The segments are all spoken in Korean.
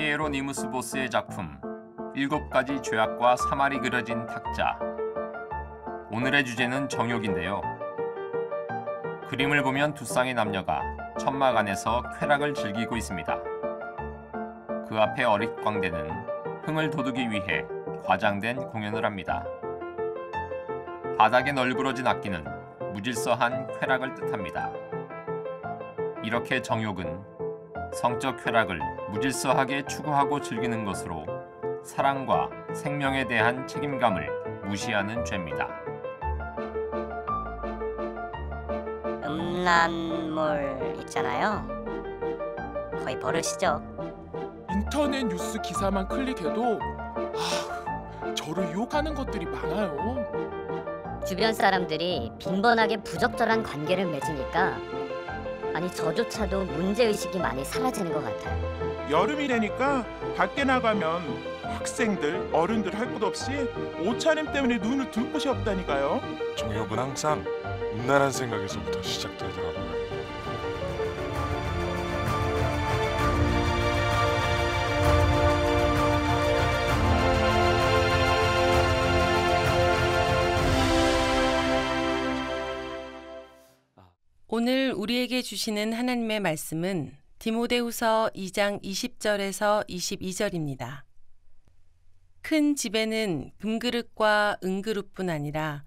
히에로니무스 보스의 작품 7가지 죄악과 사말이 그려진 탁자. 오늘의 주제는 정욕인데요. 그림을 보면 두 쌍의 남녀가 천막 안에서 쾌락을 즐기고 있습니다. 그 앞에 어릿광대는 흥을 돋우기 위해 과장된 공연을 합니다. 바닥에 널브러진 악기는 무질서한 쾌락을 뜻합니다. 이렇게 정욕은 성적 쾌락을 무질서하게 추구하고 즐기는 것으로 사랑과 생명에 대한 책임감을 무시하는 죄입니다. 음란물 있잖아요. 거의 버릇이죠. 인터넷 뉴스 기사만 클릭해도 저를 유혹하는 것들이 많아요. 주변 사람들이 빈번하게 부적절한 관계를 맺으니까 저조차도 문제의식이 많이 사라지는 것 같아요. 여름이라니까 밖에 나가면 학생들, 어른들 할 것 없이 옷차림 때문에 눈을 둘 곳이 없다니까요. 정욕은 항상 음란한 생각에서부터 시작되더라고요. 오늘 우리에게 주시는 하나님의 말씀은 디모데후서 2장 20절에서 22절입니다. 큰 집에는 금그릇과 은그릇뿐 아니라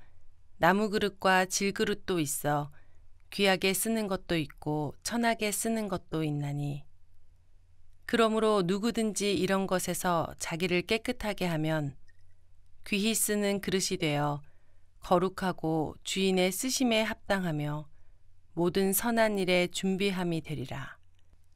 나무그릇과 질그릇도 있어 귀하게 쓰는 것도 있고 천하게 쓰는 것도 있나니 그러므로 누구든지 이런 것에서 자기를 깨끗하게 하면 귀히 쓰는 그릇이 되어 거룩하고 주인의 쓰심에 합당하며 모든 선한 일에 준비함이 되리라.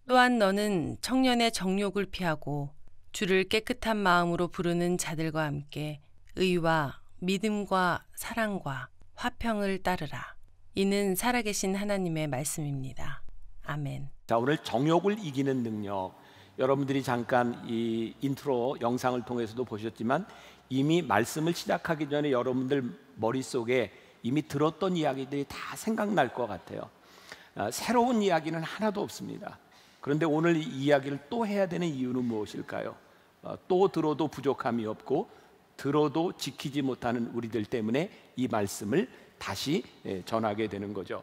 또한 너는 청년의 정욕을 피하고 주를 깨끗한 마음으로 부르는 자들과 함께 의와 믿음과 사랑과 화평을 따르라. 이는 살아계신 하나님의 말씀입니다. 아멘. 자, 오늘 정욕을 이기는 능력. 여러분들이 잠깐 이 인트로 영상을 통해서도 보셨지만 이미 말씀을 시작하기 전에 여러분들 머릿속에 이미 들었던 이야기들이 다 생각날 것 같아요. 새로운 이야기는 하나도 없습니다. 그런데 오늘 이 이야기를 또 해야 되는 이유는 무엇일까요? 또 들어도 부족함이 없고 들어도 지키지 못하는 우리들 때문에 이 말씀을 다시 전하게 되는 거죠.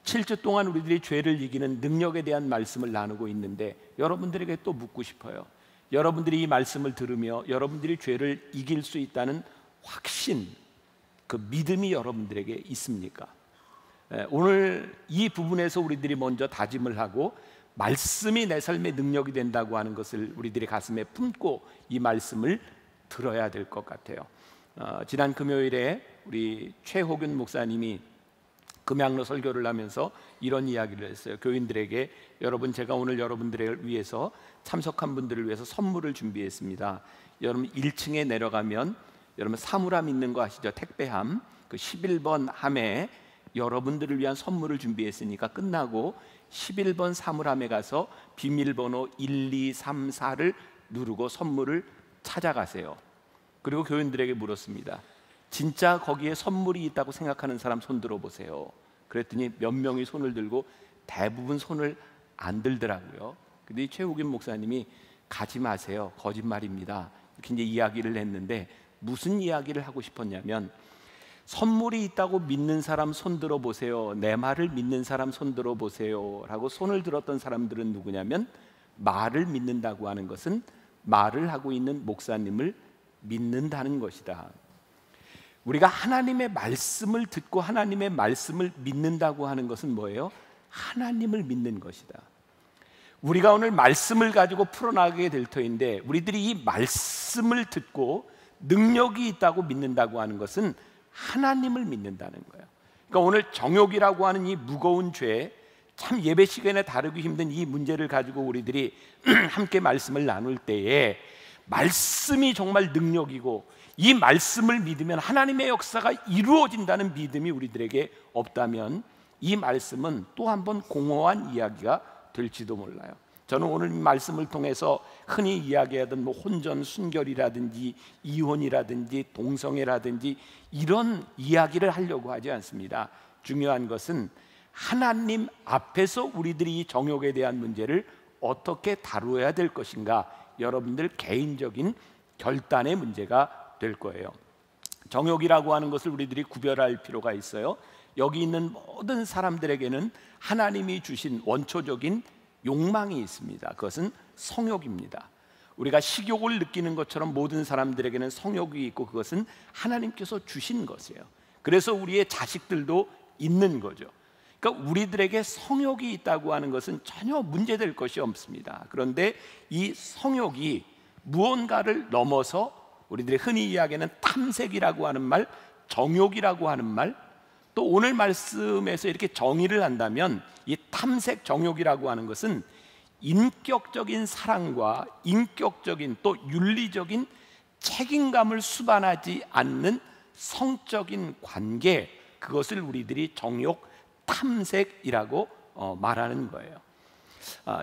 7주 동안 우리들이 죄를 이기는 능력에 대한 말씀을 나누고 있는데 여러분들에게 또 묻고 싶어요. 여러분들이 이 말씀을 들으며 여러분들이 죄를 이길 수 있다는 확신, 그 믿음이 여러분들에게 있습니까? 오늘 이 부분에서 우리들이 먼저 다짐을 하고 말씀이 내 삶의 능력이 된다고 하는 것을 우리들이 가슴에 품고 이 말씀을 들어야 될 것 같아요. 지난 금요일에 우리 최호균 목사님이 금양로 설교를 하면서 이런 이야기를 했어요. 교인들에게 여러분, 제가 오늘 여러분들을 위해서 참석한 분들을 위해서 선물을 준비했습니다. 여러분 1층에 내려가면 여러분 사물함 있는 거 아시죠? 택배함, 그 11번 함에 여러분들을 위한 선물을 준비했으니까 끝나고 11번 사물함에 가서 비밀번호 1, 2, 3, 4를 누르고 선물을 찾아가세요. 그리고 교인들에게 물었습니다. 진짜 거기에 선물이 있다고 생각하는 사람 손 들어보세요. 그랬더니 몇 명이 손을 들고 대부분 손을 안 들더라고요. 근데 최욱임 목사님이 가지 마세요, 거짓말입니다, 이렇게 이제 이야기를 했는데 무슨 이야기를 하고 싶었냐면 선물이 있다고 믿는 사람 손 들어보세요, 내 말을 믿는 사람 손 들어보세요 라고 손을 들었던 사람들은 누구냐면 말을 믿는다고 하는 것은 말을 하고 있는 목사님을 믿는다는 것이다. 우리가 하나님의 말씀을 듣고 하나님의 말씀을 믿는다고 하는 것은 뭐예요? 하나님을 믿는 것이다. 우리가 오늘 말씀을 가지고 풀어나가게 될 터인데 우리들이 이 말씀을 듣고 능력이 있다고 믿는다고 하는 것은 하나님을 믿는다는 거예요. 그러니까 오늘 정욕이라고 하는 이 무거운 죄, 참 예배 시간에 다루기 힘든 이 문제를 가지고 우리들이 함께 말씀을 나눌 때에 말씀이 정말 능력이고 이 말씀을 믿으면 하나님의 역사가 이루어진다는 믿음이 우리들에게 없다면 이 말씀은 또 한 번 공허한 이야기가 될지도 몰라요. 저는 오늘 이 말씀을 통해서 흔히 이야기하던 혼전 순결이라든지 이혼이라든지 동성애라든지 이런 이야기를 하려고 하지 않습니다. 중요한 것은 하나님 앞에서 우리들이 이 정욕에 대한 문제를 어떻게 다루어야 될 것인가, 여러분들 개인적인 결단의 문제가 될 거예요. 정욕이라고 하는 것을 우리들이 구별할 필요가 있어요. 여기 있는 모든 사람들에게는 하나님이 주신 원초적인 욕망이 있습니다. 그것은 성욕입니다. 우리가 식욕을 느끼는 것처럼 모든 사람들에게는 성욕이 있고 그것은 하나님께서 주신 것이에요. 그래서 우리의 자식들도 있는 거죠. 그러니까 우리들에게 성욕이 있다고 하는 것은 전혀 문제될 것이 없습니다. 그런데 이 성욕이 무언가를 넘어서 우리들이 흔히 이야기하는 탐색이라고 하는 말, 정욕이라고 하는 말, 또 오늘 말씀에서 이렇게 정의를 한다면 이 탐색, 정욕이라고 하는 것은 인격적인 사랑과 인격적인 또 윤리적인 책임감을 수반하지 않는 성적인 관계, 그것을 우리들이 정욕, 탐색이라고 말하는 거예요.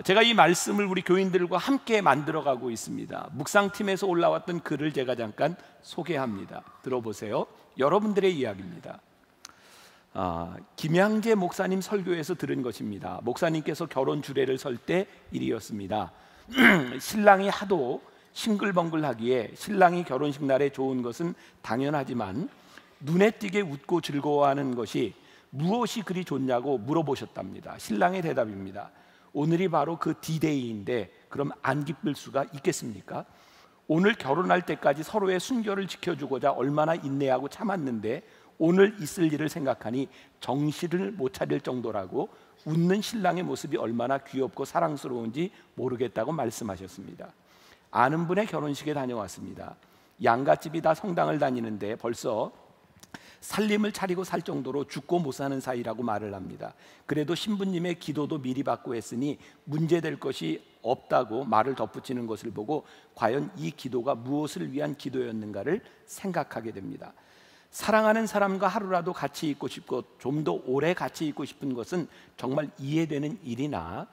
제가 이 말씀을 우리 교인들과 함께 만들어가고 있습니다. 묵상팀에서 올라왔던 글을 제가 잠깐 소개합니다. 들어보세요. 여러분들의 이야기입니다. 김양재 목사님 설교에서 들은 것입니다. 목사님께서 결혼 주례를 설 때 일이었습니다. 신랑이 하도 싱글벙글하기에 신랑이 결혼식 날에 좋은 것은 당연하지만 눈에 띄게 웃고 즐거워하는 것이 무엇이 그리 좋냐고 물어보셨답니다. 신랑의 대답입니다. 오늘이 바로 그 D-Day인데 그럼 안 기쁠 수가 있겠습니까? 오늘 결혼할 때까지 서로의 순결을 지켜주고자 얼마나 인내하고 참았는데 오늘 있을 일을 생각하니 정신을 못 차릴 정도라고 웃는 신랑의 모습이 얼마나 귀엽고 사랑스러운지 모르겠다고 말씀하셨습니다. 아는 분의 결혼식에 다녀왔습니다. 양갓집이 다 성당을 다니는데 벌써 살림을 차리고 살 정도로 죽고 못 사는 사이라고 말을 합니다. 그래도 신부님의 기도도 미리 받고 했으니 문제될 것이 없다고 말을 덧붙이는 것을 보고 과연 이 기도가 무엇을 위한 기도였는가를 생각하게 됩니다. 사랑하는 사람과 하루라도 같이 있고 싶고 좀 더 오래 같이 있고 싶은 것은 정말 이해되는 일이나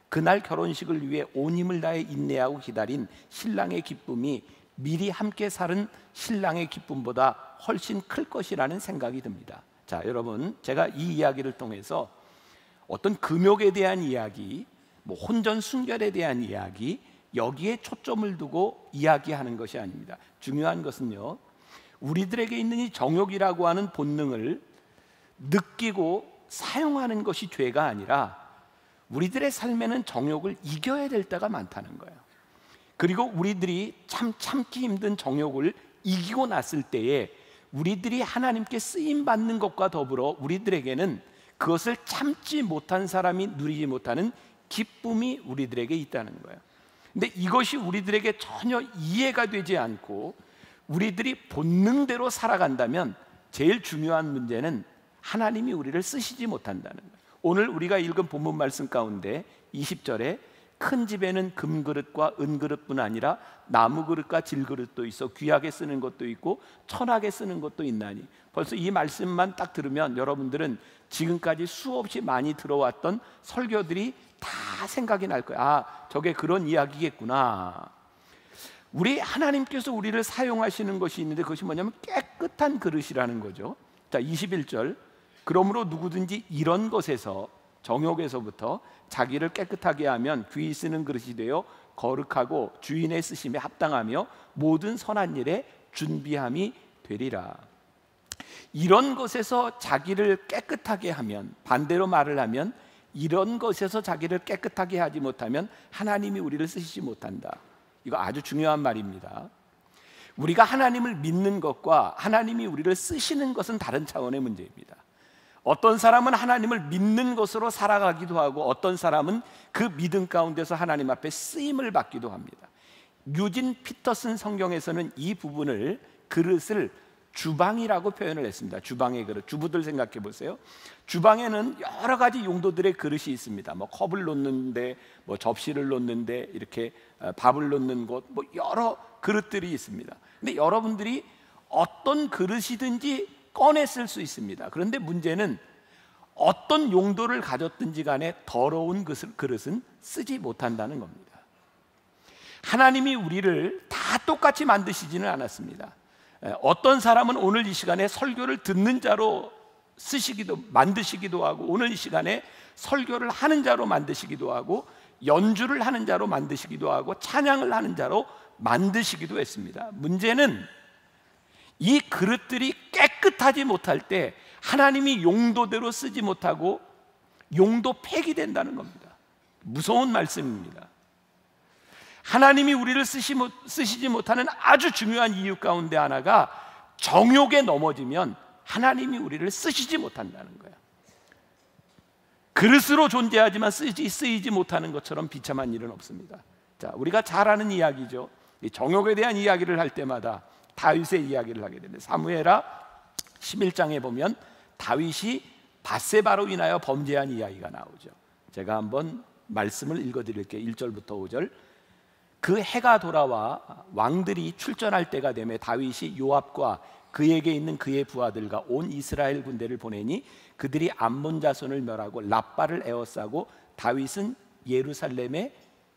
그날 결혼식을 위해 온 힘을 다해 인내하고 기다린 신랑의 기쁨이 미리 함께 살은 신랑의 기쁨보다 훨씬 클 것이라는 생각이 듭니다. 자, 여러분, 제가 이 이야기를 통해서 어떤 금욕에 대한 이야기, 혼전 순결에 대한 이야기, 여기에 초점을 두고 이야기하는 것이 아닙니다. 중요한 것은요, 우리들에게 있는 이 정욕이라고 하는 본능을 느끼고 사용하는 것이 죄가 아니라 우리들의 삶에는 정욕을 이겨야 될 때가 많다는 거예요. 그리고 우리들이 참기 힘든 정욕을 이기고 났을 때에 우리들이 하나님께 쓰임받는 것과 더불어 우리들에게는 그것을 참지 못한 사람이 누리지 못하는 기쁨이 우리들에게 있다는 거예요. 근데 이것이 우리들에게 전혀 이해가 되지 않고 우리들이 본능대로 살아간다면 제일 중요한 문제는 하나님이 우리를 쓰시지 못한다는 거예요. 오늘 우리가 읽은 본문 말씀 가운데 20절에 큰 집에는 금그릇과 은그릇뿐 아니라 나무그릇과 질그릇도 있어 귀하게 쓰는 것도 있고 천하게 쓰는 것도 있나니, 벌써 이 말씀만 딱 들으면 여러분들은 지금까지 수없이 많이 들어왔던 설교들이 다 생각이 날 거예요. 아, 저게 그런 이야기겠구나. 우리 하나님께서 우리를 사용하시는 것이 있는데 그것이 뭐냐면 깨끗한 그릇이라는 거죠. 자, 21절, 그러므로 누구든지 이런 것에서, 정욕에서부터 자기를 깨끗하게 하면 귀히 쓰는 그릇이 되어 거룩하고 주인의 쓰심에 합당하며 모든 선한 일에 준비함이 되리라. 이런 것에서 자기를 깨끗하게 하면, 반대로 말을 하면 이런 것에서 자기를 깨끗하게 하지 못하면 하나님이 우리를 쓰시지 못한다. 이거 아주 중요한 말입니다. 우리가 하나님을 믿는 것과 하나님이 우리를 쓰시는 것은 다른 차원의 문제입니다. 어떤 사람은 하나님을 믿는 것으로 살아가기도 하고 어떤 사람은 그 믿음 가운데서 하나님 앞에 쓰임을 받기도 합니다. 유진 피터슨 성경에서는 이 부분을, 그릇을 주방이라고 표현을 했습니다. 주방의 그릇. 주부들 생각해 보세요. 주방에는 여러 가지 용도들의 그릇이 있습니다. 컵을 놓는데, 접시를 놓는데, 이렇게 밥을 놓는 곳, 여러 그릇들이 있습니다. 근데 여러분들이 어떤 그릇이든지 꺼내 쓸 수 있습니다. 그런데 문제는 어떤 용도를 가졌든지 간에 더러운 그릇은 쓰지 못한다는 겁니다. 하나님이 우리를 다 똑같이 만드시지는 않았습니다. 어떤 사람은 오늘 이 시간에 설교를 듣는 자로 만드시기도 하고, 오늘 이 시간에 설교를 하는 자로 만드시기도 하고, 연주를 하는 자로 만드시기도 하고 찬양을 하는 자로 만드시기도 했습니다. 문제는 이 그릇들이 깨끗하지 못할 때 하나님이 용도대로 쓰지 못하고 용도 폐기된다는 겁니다. 무서운 말씀입니다. 하나님이 우리를 쓰시지 못하는 아주 중요한 이유 가운데 하나가 정욕에 넘어지면 하나님이 우리를 쓰시지 못한다는 거예요. 그릇으로 존재하지만 쓰이지 못하는 것처럼 비참한 일은 없습니다. 자, 우리가 잘 아는 이야기죠. 이 정욕에 대한 이야기를 할 때마다 다윗의 이야기를 하게 되는데, 사무엘하 11장에 보면 다윗이 밧세바로 인하여 범죄한 이야기가 나오죠. 제가 한번 말씀을 읽어드릴게요. 1절부터 5절. 그 해가 돌아와 왕들이 출전할 때가 되매 다윗이 요압과 그에게 있는 그의 부하들과 온 이스라엘 군대를 보내니 그들이 암몬 자손을 멸하고 랍바를 에워싸고 다윗은 예루살렘에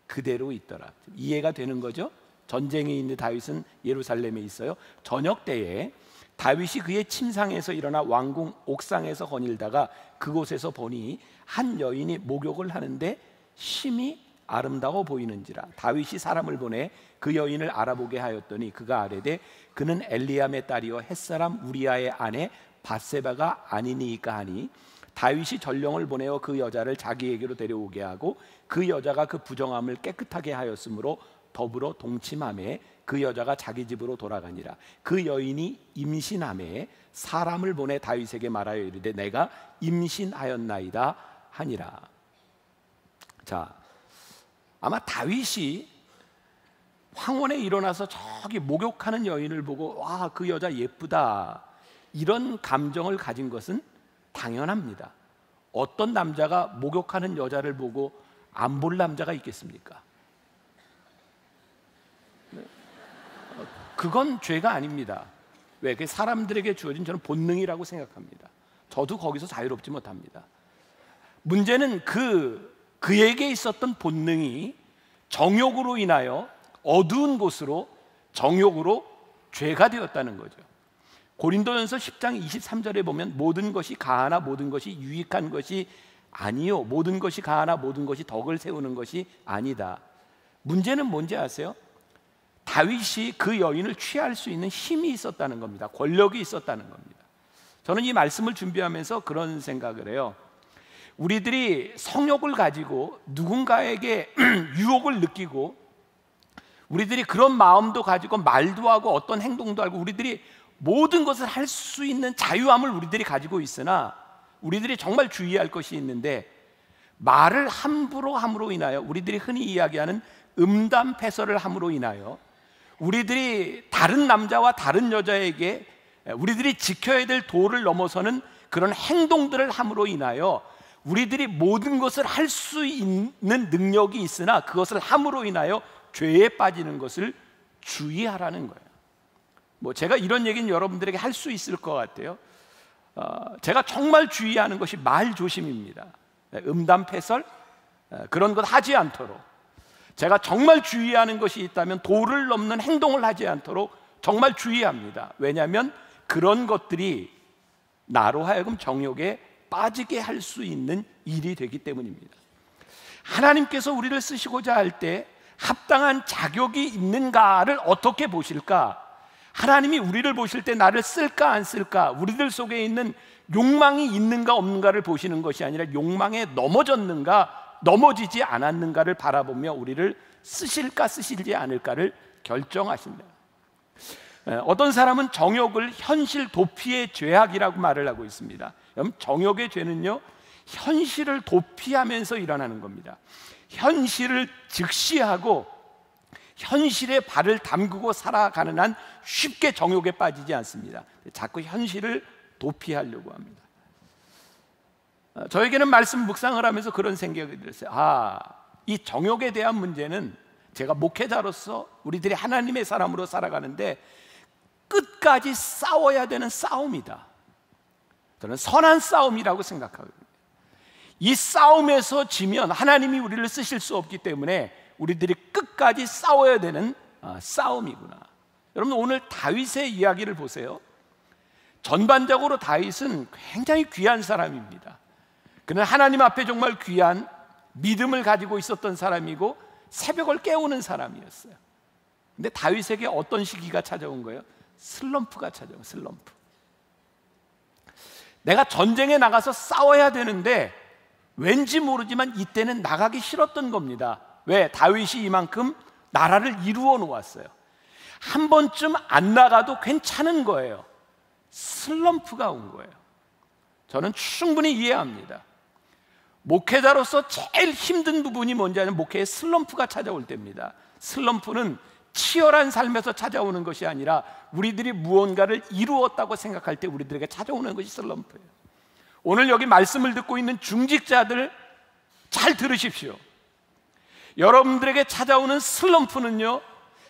그대로 있더라. 이해가 되는 거죠? 전쟁에 있는 다윗은 예루살렘에 있어요. 저녁 때에 다윗이 그의 침상에서 일어나 왕궁 옥상에서 거닐다가 그곳에서 보니 한 여인이 목욕을 하는데 심히 아름다워 보이는지라. 다윗이 사람을 보내 그 여인을 알아보게 하였더니 그가 아뢰되 그는 엘리암의 딸이요 햇사람 우리아의 아내 밧세바가 아니니이까 하니, 다윗이 전령을 보내어 그 여자를 자기에게로 데려오게 하고 그 여자가 그 부정함을 깨끗하게 하였으므로 더불어 동침하매 그 여자가 자기 집으로 돌아가니라. 그 여인이 임신하매 사람을 보내 다윗에게 말하여 이르되 내가 임신하였나이다 하니라. 자, 아마 다윗이 황혼에 일어나서 저기 목욕하는 여인을 보고 와, 그 여자 예쁘다, 이런 감정을 가진 것은 당연합니다. 어떤 남자가 목욕하는 여자를 보고 안 볼 남자가 있겠습니까? 그건 죄가 아닙니다. 왜? 그게 사람들에게 주어진 저는 본능이라고 생각합니다. 저도 거기서 자유롭지 못합니다. 문제는 그에게 있었던 본능이 정욕으로 인하여 어두운 곳으로 정욕으로 죄가 되었다는 거죠. 고린도전서 10장 23절에 보면 모든 것이 가하나 모든 것이 유익한 것이 아니요, 모든 것이 가하나 모든 것이 덕을 세우는 것이 아니다. 문제는 뭔지 아세요? 다윗이 그 여인을 취할 수 있는 힘이 있었다는 겁니다. 권력이 있었다는 겁니다. 저는 이 말씀을 준비하면서 그런 생각을 해요. 우리들이 성욕을 가지고 누군가에게 유혹을 느끼고 우리들이 그런 마음도 가지고 말도 하고 어떤 행동도 하고 우리들이 모든 것을 할 수 있는 자유함을 우리들이 가지고 있으나 우리들이 정말 주의할 것이 있는데, 말을 함부로 함으로 인하여 우리들이 흔히 이야기하는 음담패설을 함으로 인하여 우리들이 다른 남자와 다른 여자에게 우리들이 지켜야 될 도를 넘어서는 그런 행동들을 함으로 인하여 우리들이 모든 것을 할 수 있는 능력이 있으나 그것을 함으로 인하여 죄에 빠지는 것을 주의하라는 거예요. 뭐 제가 이런 얘기는 여러분들에게 할 수 있을 것 같아요. 제가 정말 주의하는 것이 말 조심입니다. 음담패설 그런 것 하지 않도록, 제가 정말 주의하는 것이 있다면 도를 넘는 행동을 하지 않도록 정말 주의합니다. 왜냐하면 그런 것들이 나로 하여금 정욕에 빠지게 할 수 있는 일이 되기 때문입니다. 하나님께서 우리를 쓰시고자 할 때 합당한 자격이 있는가를 어떻게 보실까? 하나님이 우리를 보실 때 나를 쓸까 안 쓸까, 우리들 속에 있는 욕망이 있는가 없는가를 보시는 것이 아니라 욕망에 넘어졌는가 넘어지지 않았는가를 바라보며 우리를 쓰실까 쓰시지 않을까를 결정하신다. 어떤 사람은 정욕을 현실 도피의 죄악이라고 말을 하고 있습니다. 여러분, 정욕의 죄는요, 현실을 도피하면서 일어나는 겁니다. 현실을 직시하고 현실에 발을 담그고 살아가는 한 쉽게 정욕에 빠지지 않습니다. 자꾸 현실을 도피하려고 합니다. 저에게는 말씀 묵상을 하면서 그런 생각이 들었어요. 이 정욕에 대한 문제는 제가 목회자로서 우리들이 하나님의 사람으로 살아가는데 끝까지 싸워야 되는 싸움이다. 저는 선한 싸움이라고 생각하거든요. 이 싸움에서 지면 하나님이 우리를 쓰실 수 없기 때문에 우리들이 끝까지 싸워야 되는 싸움이구나. 여러분, 오늘 다윗의 이야기를 보세요. 전반적으로 다윗은 굉장히 귀한 사람입니다. 그는 하나님 앞에 정말 귀한 믿음을 가지고 있었던 사람이고 새벽을 깨우는 사람이었어요. 근데 다윗에게 어떤 시기가 찾아온 거예요? 슬럼프가 찾아온 슬럼프. 내가 전쟁에 나가서 싸워야 되는데 왠지 모르지만 이때는 나가기 싫었던 겁니다. 왜? 다윗이 이만큼 나라를 이루어 놓았어요. 한 번쯤 안 나가도 괜찮은 거예요. 슬럼프가 온 거예요. 저는 충분히 이해합니다. 목회자로서 제일 힘든 부분이 뭔지 아니면 목회에 슬럼프가 찾아올 때입니다. 슬럼프는 치열한 삶에서 찾아오는 것이 아니라 우리들이 무언가를 이루었다고 생각할 때 우리들에게 찾아오는 것이 슬럼프예요. 오늘 여기 말씀을 듣고 있는 중직자들 잘 들으십시오. 여러분들에게 찾아오는 슬럼프는요,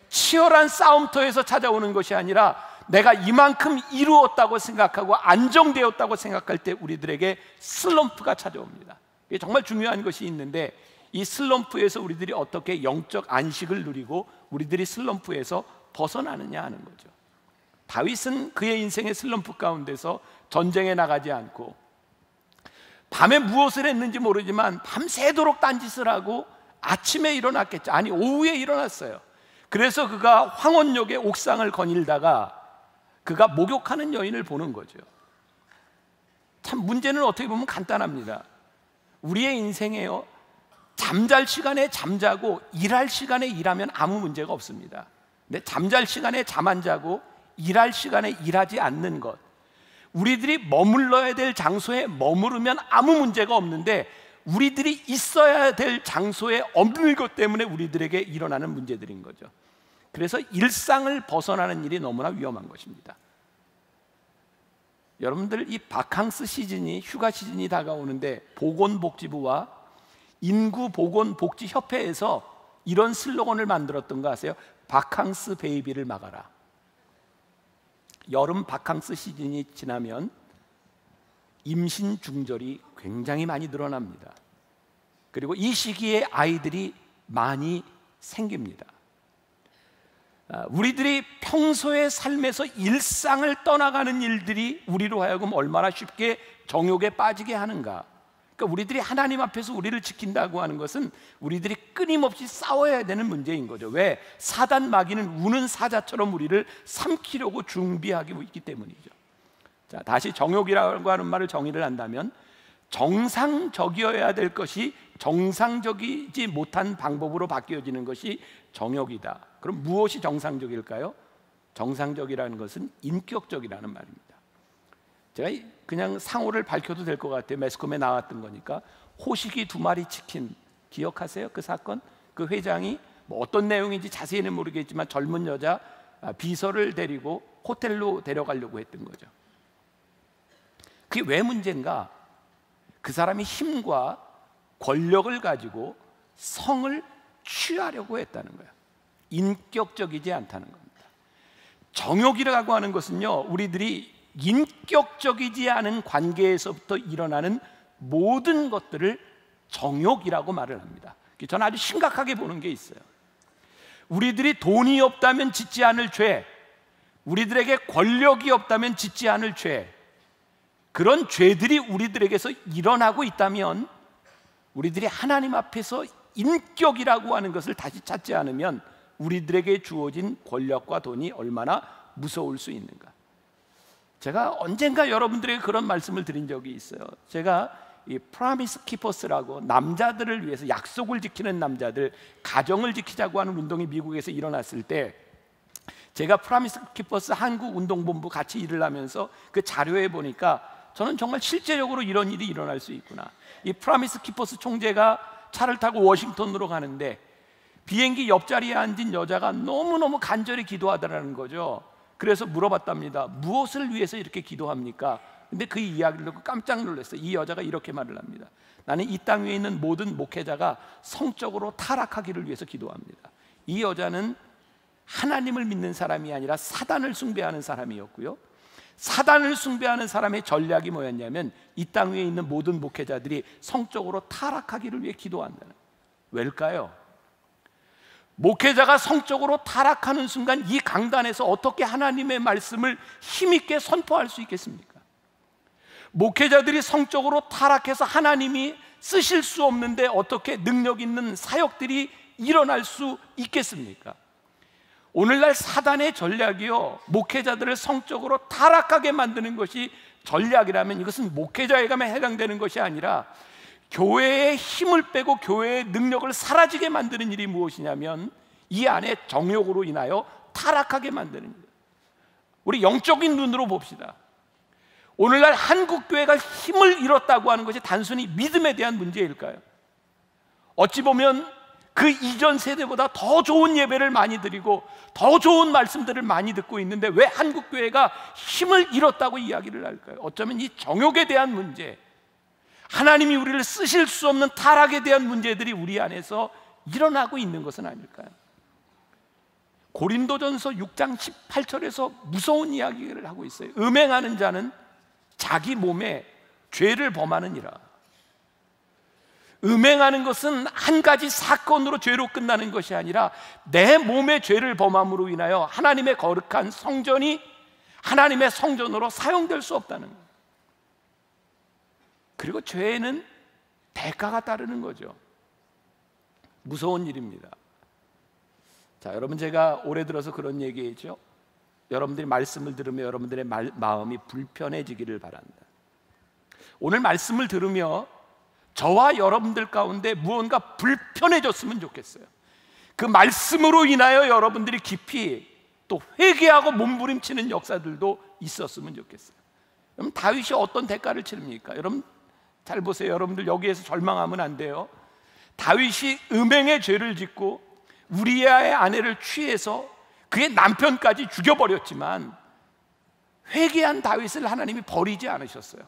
치열한 싸움터에서 찾아오는 것이 아니라 내가 이만큼 이루었다고 생각하고 안정되었다고 생각할 때 우리들에게 슬럼프가 찾아옵니다. 이게 정말 중요한 것이 있는데, 이 슬럼프에서 우리들이 어떻게 영적 안식을 누리고 우리들이 슬럼프에서 벗어나느냐 하는 거죠. 다윗은 그의 인생의 슬럼프 가운데서 전쟁에 나가지 않고 밤에 무엇을 했는지 모르지만 밤새도록 딴짓을 하고 아침에 일어났겠죠. 아니, 오후에 일어났어요. 그래서 그가 황혼역의 옥상을 거닐다가 그가 목욕하는 여인을 보는 거죠. 참 문제는 어떻게 보면 간단합니다. 우리의 인생에요, 잠잘 시간에 잠자고 일할 시간에 일하면 아무 문제가 없습니다. 근데 잠잘 시간에 잠 안 자고 일할 시간에 일하지 않는 것, 우리들이 머물러야 될 장소에 머무르면 아무 문제가 없는데 우리들이 있어야 될 장소에 없는 것 때문에 우리들에게 일어나는 문제들인 거죠. 그래서 일상을 벗어나는 일이 너무나 위험한 것입니다. 여러분들, 이 바캉스 시즌이, 휴가 시즌이 다가오는데 보건복지부와 인구보건복지협회에서 이런 슬로건을 만들었던 거 아세요? 바캉스 베이비를 막아라. 여름 바캉스 시즌이 지나면 임신 중절이 굉장히 많이 늘어납니다. 그리고 이 시기에 아이들이 많이 생깁니다. 우리들이 평소의 삶에서 일상을 떠나가는 일들이 우리로 하여금 얼마나 쉽게 정욕에 빠지게 하는가. 그러니까 우리들이 하나님 앞에서 우리를 지킨다고 하는 것은 우리들이 끊임없이 싸워야 되는 문제인 거죠. 왜? 사단 마귀는 우는 사자처럼 우리를 삼키려고 준비하고 있기 때문이죠. 자, 다시 정욕이라고 하는 말을 정의를 한다면, 정상적이어야 될 것이 정상적이지 못한 방법으로 바뀌어지는 것이 정욕이다. 그럼 무엇이 정상적일까요? 정상적이라는 것은 인격적이라는 말입니다. 제가 그냥 상호를 밝혀도 될 것 같아요. 매스컴에 나왔던 거니까. 호식이 2마리 치킨 기억하세요? 그 사건? 그 회장이 뭐 어떤 내용인지 자세히는 모르겠지만 젊은 여자 비서를 데리고 호텔로 데려가려고 했던 거죠. 그게 왜 문제인가? 그 사람이 힘과 권력을 가지고 성을 취하려고 했다는 거예요. 인격적이지 않다는 겁니다. 정욕이라고 하는 것은요, 우리들이 인격적이지 않은 관계에서부터 일어나는 모든 것들을 정욕이라고 말을 합니다. 저는 아주 심각하게 보는 게 있어요. 우리들이 돈이 없다면 짓지 않을 죄, 우리들에게 권력이 없다면 짓지 않을 죄, 그런 죄들이 우리들에게서 일어나고 있다면 우리들이 하나님 앞에서 인격이라고 하는 것을 다시 찾지 않으면 우리들에게 주어진 권력과 돈이 얼마나 무서울 수 있는가. 제가 언젠가 여러분들에게 그런 말씀을 드린 적이 있어요. 제가 이 프라미스 키퍼스라고 남자들을 위해서, 약속을 지키는 남자들, 가정을 지키자고 하는 운동이 미국에서 일어났을 때 제가 프라미스 키퍼스 한국운동본부 같이 일을 하면서 그 자료에 보니까 저는 정말 실제적으로 이런 일이 일어날 수 있구나. 이 프라미스 키퍼스 총재가 차를 타고 워싱턴으로 가는데 비행기 옆자리에 앉은 여자가 너무너무 간절히 기도하더라는 거죠. 그래서 물어봤답니다. 무엇을 위해서 이렇게 기도합니까? 근데 그 이야기를 듣고 깜짝 놀랐어요. 이 여자가 이렇게 말을 합니다. 나는 이 땅 위에 있는 모든 목회자가 성적으로 타락하기를 위해서 기도합니다. 이 여자는 하나님을 믿는 사람이 아니라 사단을 숭배하는 사람이었고요, 사단을 숭배하는 사람의 전략이 뭐였냐면 이 땅 위에 있는 모든 목회자들이 성적으로 타락하기를 위해 기도한다는. 왜일까요? 목회자가 성적으로 타락하는 순간 이 강단에서 어떻게 하나님의 말씀을 힘있게 선포할 수 있겠습니까? 목회자들이 성적으로 타락해서 하나님이 쓰실 수 없는데 어떻게 능력 있는 사역들이 일어날 수 있겠습니까? 오늘날 사단의 전략이요, 목회자들을 성적으로 타락하게 만드는 것이 전략이라면 이것은 목회자에게만 해당되는 것이 아니라 교회의 힘을 빼고 교회의 능력을 사라지게 만드는 일이 무엇이냐면 이 안에 정욕으로 인하여 타락하게 만드는 일. 우리 영적인 눈으로 봅시다. 오늘날 한국교회가 힘을 잃었다고 하는 것이 단순히 믿음에 대한 문제일까요? 어찌 보면 그 이전 세대보다 더 좋은 예배를 많이 드리고 더 좋은 말씀들을 많이 듣고 있는데 왜 한국교회가 힘을 잃었다고 이야기를 할까요? 어쩌면 이 정욕에 대한 문제, 하나님이 우리를 쓰실 수 없는 타락에 대한 문제들이 우리 안에서 일어나고 있는 것은 아닐까요? 고린도전서 6장 18절에서 무서운 이야기를 하고 있어요. 음행하는 자는 자기 몸에 죄를 범하느니라. 음행하는 것은 한 가지 사건으로 죄로 끝나는 것이 아니라 내 몸에 죄를 범함으로 인하여 하나님의 거룩한 성전이 하나님의 성전으로 사용될 수 없다는 거예요. 그리고 죄에는 대가가 따르는 거죠. 무서운 일입니다. 자, 여러분, 제가 올해 들어서 그런 얘기했죠. 여러분들이 말씀을 들으며 여러분들의 마음이 불편해지기를 바란다. 오늘 말씀을 들으며 저와 여러분들 가운데 무언가 불편해졌으면 좋겠어요. 그 말씀으로 인하여 여러분들이 깊이 또 회개하고 몸부림치는 역사들도 있었으면 좋겠어요. 여러분, 다윗이 어떤 대가를 치릅니까? 여러분 잘 보세요. 여러분들 여기에서 절망하면 안 돼요. 다윗이 음행의 죄를 짓고 우리아의 아내를 취해서 그의 남편까지 죽여버렸지만 회개한 다윗을 하나님이 버리지 않으셨어요.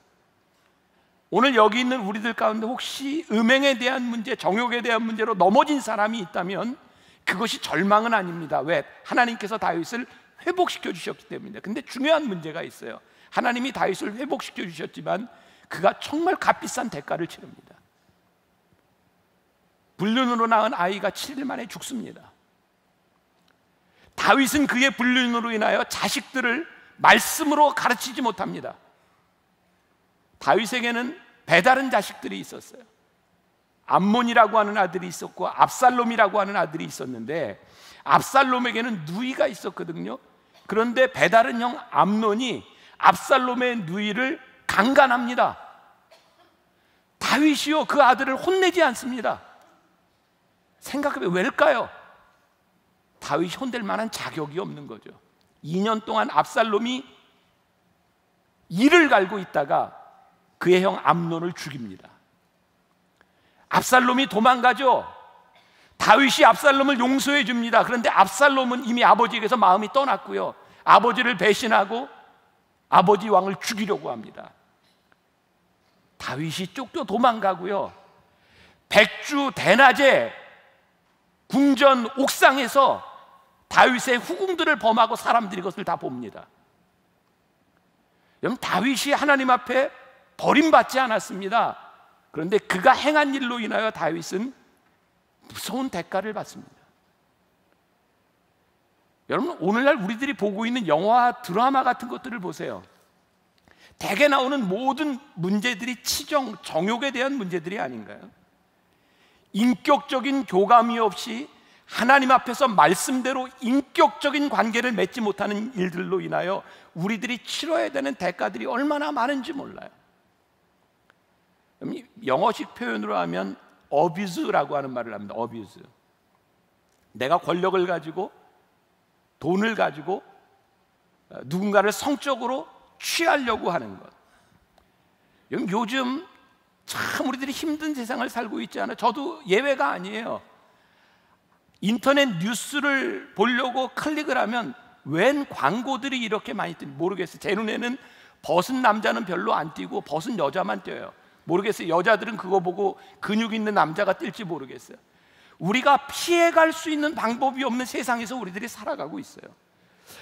오늘 여기 있는 우리들 가운데 혹시 음행에 대한 문제, 정욕에 대한 문제로 넘어진 사람이 있다면 그것이 절망은 아닙니다. 왜? 하나님께서 다윗을 회복시켜 주셨기 때문에. 근데 중요한 문제가 있어요. 하나님이 다윗을 회복시켜 주셨지만 그가 정말 값비싼 대가를 치릅니다. 불륜으로 낳은 아이가 7일 만에 죽습니다. 다윗은 그의 불륜으로 인하여 자식들을 말씀으로 가르치지 못합니다. 다윗에게는 배다른 자식들이 있었어요. 암몬이라고 하는 아들이 있었고 압살롬이라고 하는 아들이 있었는데 압살롬에게는 누이가 있었거든요. 그런데 배다른 형 암논이 압살롬의 누이를 강간합니다. 다윗이요, 그 아들을 혼내지 않습니다. 생각해보면 왜일까요? 다윗이 혼낼 만한 자격이 없는 거죠. 2년 동안 압살롬이 이를 갈고 있다가 그의 형 암논을 죽입니다. 압살롬이 도망가죠. 다윗이 압살롬을 용서해 줍니다. 그런데 압살롬은 이미 아버지에게서 마음이 떠났고요, 아버지를 배신하고 아버지 왕을 죽이려고 합니다. 다윗이 쫓겨 도망가고요, 백주 대낮에 궁전 옥상에서 다윗의 후궁들을 범하고 사람들이 그것을 다 봅니다. 여러분, 다윗이 하나님 앞에 버림받지 않았습니다. 그런데 그가 행한 일로 인하여 다윗은 무서운 대가를 받습니다. 여러분, 오늘날 우리들이 보고 있는 영화, 드라마 같은 것들을 보세요. 대개 나오는 모든 문제들이 치정, 정욕에 대한 문제들이 아닌가요? 인격적인 교감이 없이 하나님 앞에서 말씀대로 인격적인 관계를 맺지 못하는 일들로 인하여 우리들이 치러야 되는 대가들이 얼마나 많은지 몰라요. 영어식 표현으로 하면 abuse라고 하는 말을 합니다. abuse. 내가 권력을 가지고 돈을 가지고 누군가를 성적으로 취하려고 하는 것. 요즘 참 우리들이 힘든 세상을 살고 있지 않아요? 저도 예외가 아니에요. 인터넷 뉴스를 보려고 클릭을 하면 웬 광고들이 이렇게 많이 뜬지 모르겠어요. 제 눈에는 벗은 남자는 별로 안 띄고 벗은 여자만 띄어요. 모르겠어요. 여자들은 그거 보고 근육 있는 남자가 뜰지 모르겠어요. 우리가 피해갈 수 있는 방법이 없는 세상에서 우리들이 살아가고 있어요.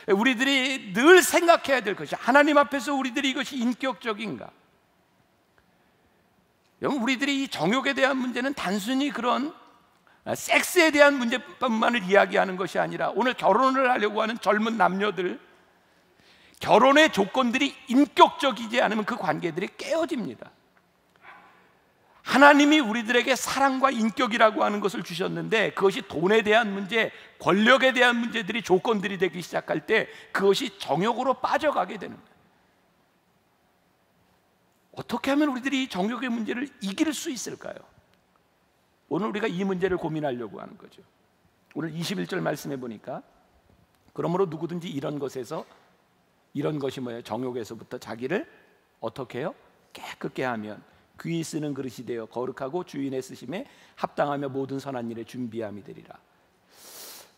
우리들이 늘 생각해야 될 것이, 하나님 앞에서 우리들이 이것이 인격적인가? 여러분, 우리들이 이 정욕에 대한 문제는 단순히 그런 섹스에 대한 문제뿐만을 이야기하는 것이 아니라 오늘 결혼을 하려고 하는 젊은 남녀들, 결혼의 조건들이 인격적이지 않으면 그 관계들이 깨어집니다. 하나님이 우리들에게 사랑과 인격이라고 하는 것을 주셨는데 그것이 돈에 대한 문제, 권력에 대한 문제들이 조건들이 되기 시작할 때 그것이 정욕으로 빠져가게 되는 거예요. 어떻게 하면 우리들이 이 정욕의 문제를 이길 수 있을까요? 오늘 우리가 이 문제를 고민하려고 하는 거죠. 오늘 21절 말씀해 보니까 그러므로 누구든지 이런 것에서, 이런 것이 뭐예요? 정욕에서부터 자기를 어떻게 해요? 깨끗게 하면 귀히 쓰는 그릇이 되어 거룩하고 주인의 쓰심에 합당하며 모든 선한 일에 준비함이 되리라.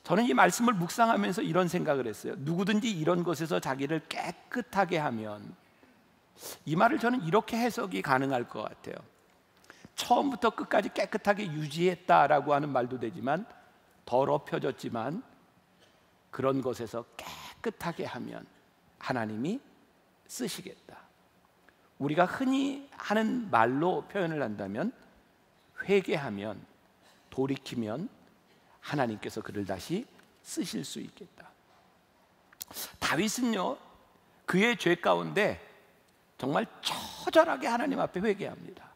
저는 이 말씀을 묵상하면서 이런 생각을 했어요. 누구든지 이런 것에서 자기를 깨끗하게 하면, 이 말을 저는 이렇게 해석이 가능할 것 같아요. 처음부터 끝까지 깨끗하게 유지했다라고 하는 말도 되지만, 더럽혀졌지만 그런 것에서 깨끗하게 하면 하나님이 쓰시겠다. 우리가 흔히 하는 말로 표현을 한다면 회개하면, 돌이키면 하나님께서 그를 다시 쓰실 수 있겠다. 다윗은요, 그의 죄 가운데 정말 처절하게 하나님 앞에 회개합니다.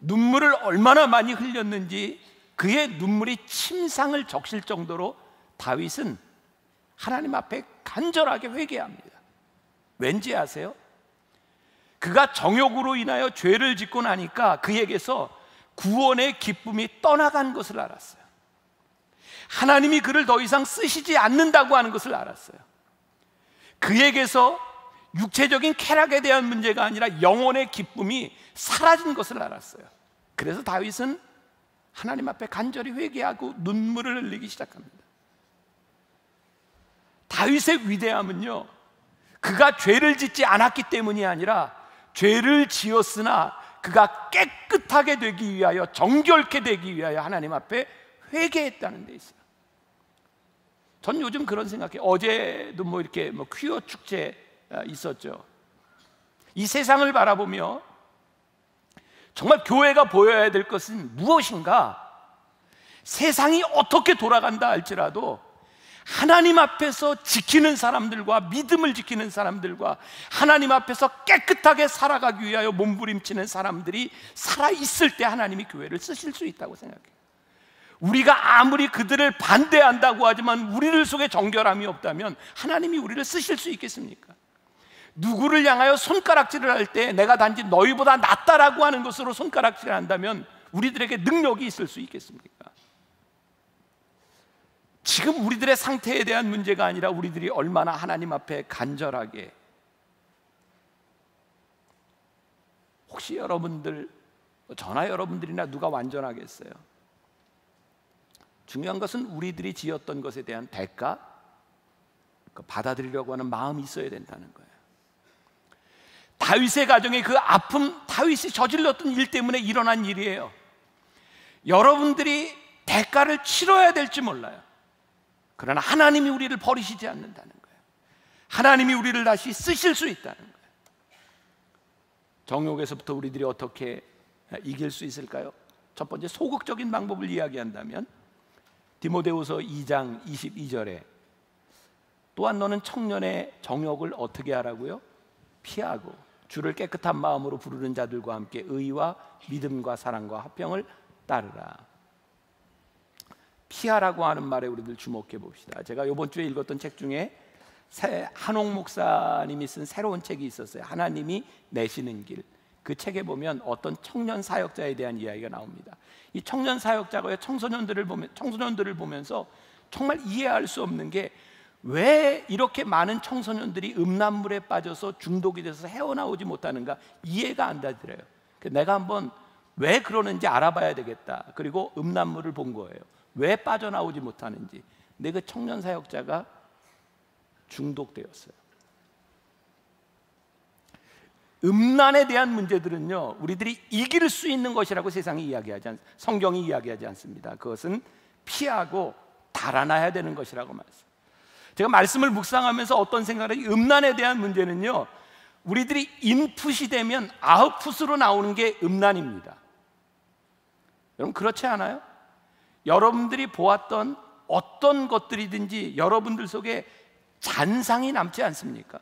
눈물을 얼마나 많이 흘렸는지 그의 눈물이 침상을 적실 정도로 다윗은 하나님 앞에 간절하게 회개합니다. 왠지 아세요? 그가 정욕으로 인하여 죄를 짓고 나니까 그에게서 구원의 기쁨이 떠나간 것을 알았어요. 하나님이 그를 더 이상 쓰시지 않는다고 하는 것을 알았어요. 그에게서 육체적인 쾌락에 대한 문제가 아니라 영혼의 기쁨이 사라진 것을 알았어요. 그래서 다윗은 하나님 앞에 간절히 회개하고 눈물을 흘리기 시작합니다. 다윗의 위대함은요, 그가 죄를 짓지 않았기 때문이 아니라 죄를 지었으나 그가 깨끗하게 되기 위하여, 정결케 되기 위하여 하나님 앞에 회개했다는 데 있어요. 전 요즘 그런 생각해요. 어제도 뭐 이렇게 퀴어 축제 있었죠. 이 세상을 바라보며 정말 교회가 보여야 될 것은 무엇인가? 세상이 어떻게 돌아간다 할지라도 하나님 앞에서 지키는 사람들과, 믿음을 지키는 사람들과 하나님 앞에서 깨끗하게 살아가기 위하여 몸부림치는 사람들이 살아있을 때 하나님이 교회를 쓰실 수 있다고 생각해요. 우리가 아무리 그들을 반대한다고 하지만 우리들 속에 정결함이 없다면 하나님이 우리를 쓰실 수 있겠습니까? 누구를 향하여 손가락질을 할 때 내가 단지 너희보다 낫다라고 하는 것으로 손가락질을 한다면 우리들에게 능력이 있을 수 있겠습니까? 지금 우리들의 상태에 대한 문제가 아니라 우리들이 얼마나 하나님 앞에 간절하게, 혹시 여러분들, 저나 여러분들이나 누가 완전하겠어요? 중요한 것은 우리들이 지었던 것에 대한 대가, 받아들이려고 하는 마음이 있어야 된다는 거예요. 다윗의 가정의 그 아픔, 다윗이 저질렀던 일 때문에 일어난 일이에요. 여러분들이 대가를 치러야 될지 몰라요. 그러나 하나님이 우리를 버리시지 않는다는 거예요. 하나님이 우리를 다시 쓰실 수 있다는 거예요. 정욕에서부터 우리들이 어떻게 이길 수 있을까요? 첫 번째, 소극적인 방법을 이야기한다면 디모데후서 2장 22절에 또한 너는 청년의 정욕을 어떻게 하라고요? 피하고 주를 깨끗한 마음으로 부르는 자들과 함께 의와 믿음과 사랑과 화평을 따르라. 피하라고 하는 말에 우리들 주목해 봅시다. 제가 이번 주에 읽었던 책 중에 한옥 목사님이 쓴 새로운 책이 있었어요. 하나님이 내시는 길. 그 책에 보면 어떤 청년 사역자에 대한 이야기가 나옵니다. 이 청년 사역자가 청소년들을 보면서 정말 이해할 수 없는 게, 왜 이렇게 많은 청소년들이 음란물에 빠져서 중독이 돼서 헤어나오지 못하는가 이해가 안 되더래요. 내가 한번 왜 그러는지 알아봐야 되겠다. 그리고 음란물을 본 거예요. 왜 빠져나오지 못하는지. 근데 그 청년 사역자가 중독되었어요. 음란에 대한 문제들은요, 우리들이 이길 수 있는 것이라고 성경이 이야기하지 않습니다. 그것은 피하고 달아나야 되는 것이라고 말씀. 제가 말씀을 묵상하면서 어떤 생각을 해요? 음란에 대한 문제는요, 우리들이 인풋이 되면 아웃풋으로 나오는 게 음란입니다. 여러분 그렇지 않아요? 여러분들이 보았던 어떤 것들이든지 여러분들 속에 잔상이 남지 않습니까?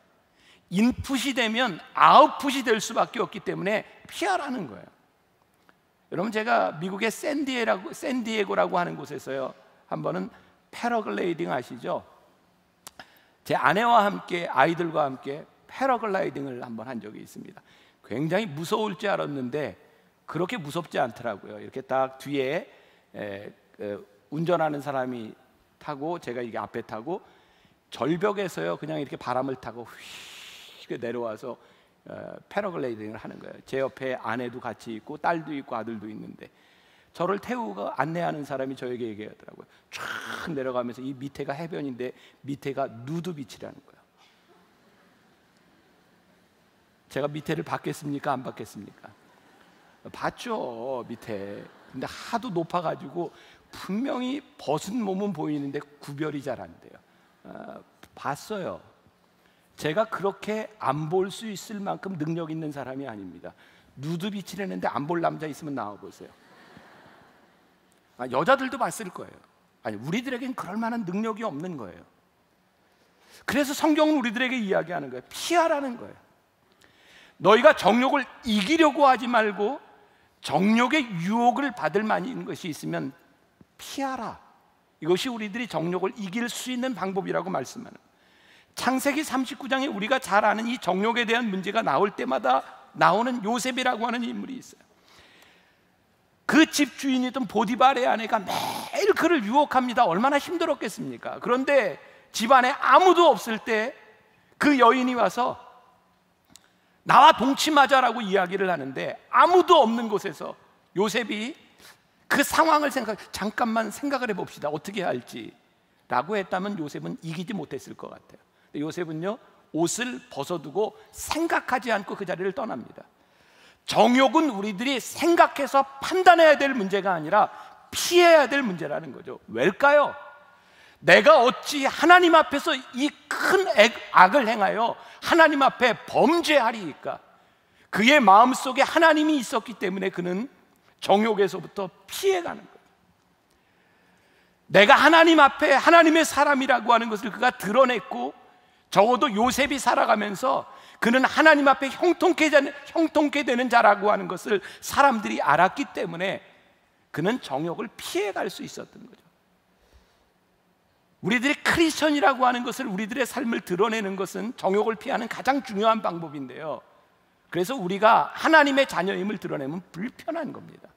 인풋이 되면 아웃풋이 될 수밖에 없기 때문에 피하라는 거예요. 여러분, 제가 미국의 샌디에고라고 하는 곳에서요, 한 번은 패러글라이딩 아시죠? 제 아내와 함께, 아이들과 함께 패러글라이딩을 한번 한 적이 있습니다. 굉장히 무서울 줄 알았는데 그렇게 무섭지 않더라고요. 이렇게 딱 뒤에 운전하는 사람이 타고 제가 이게 앞에 타고 절벽에서요 그냥 이렇게 바람을 타고 휙 내려와서 패러글라이딩을 하는 거예요. 제 옆에 아내도 같이 있고 딸도 있고 아들도 있는데 저를 태우고 안내하는 사람이 저에게 얘기하더라고요. 쫙 내려가면서 이 밑에가 해변인데 밑에가 누드 비치라는 거예요. 제가 밑에를 봤겠습니까? 안 봤겠습니까? 봤죠, 밑에. 근데 하도 높아가지고 분명히 벗은 몸은 보이는데 구별이 잘 안 돼요. 봤어요. 제가 그렇게 안 볼 수 있을 만큼 능력 있는 사람이 아닙니다. 누드 비치를 했는데 안 볼 남자 있으면 나와보세요. 여자들도 봤을 거예요. 아니, 우리들에겐 그럴 만한 능력이 없는 거예요. 그래서 성경은 우리들에게 이야기하는 거예요. 피하라는 거예요. 너희가 정욕을 이기려고 하지 말고 정욕의 유혹을 받을 만한 것이 있으면 피하라. 이것이 우리들이 정욕을 이길 수 있는 방법이라고 말씀하는 거예요. 창세기 39장에 우리가 잘 아는 이 정욕에 대한 문제가 나올 때마다 나오는 요셉이라고 하는 인물이 있어요. 그 집 주인이던 보디발의 아내가 매일 그를 유혹합니다. 얼마나 힘들었겠습니까? 그런데 집안에 아무도 없을 때 그 여인이 와서 나와 동침하자라고 이야기를 하는데 아무도 없는 곳에서 요셉이 그 상황을 잠깐만 생각을 해봅시다. 어떻게 할지 라고 했다면 요셉은 이기지 못했을 것 같아요. 요셉은요 옷을 벗어두고 생각하지 않고 그 자리를 떠납니다. 정욕은 우리들이 생각해서 판단해야 될 문제가 아니라 피해야 될 문제라는 거죠. 왜일까요? 내가 어찌 하나님 앞에서 이 큰 악을 행하여 하나님 앞에 범죄하리이까? 그의 마음속에 하나님이 있었기 때문에 그는 정욕에서부터 피해가는 거예요. 내가 하나님 앞에 하나님의 사람이라고 하는 것을 그가 드러냈고, 적어도 요셉이 살아가면서 그는 하나님 앞에 형통케 되는 자라고 하는 것을 사람들이 알았기 때문에 그는 정욕을 피해갈 수 있었던 거죠. 우리들이 크리스천이라고 하는 것을, 우리들의 삶을 드러내는 것은 정욕을 피하는 가장 중요한 방법인데요, 그래서 우리가 하나님의 자녀임을 드러내면 불편한 겁니다.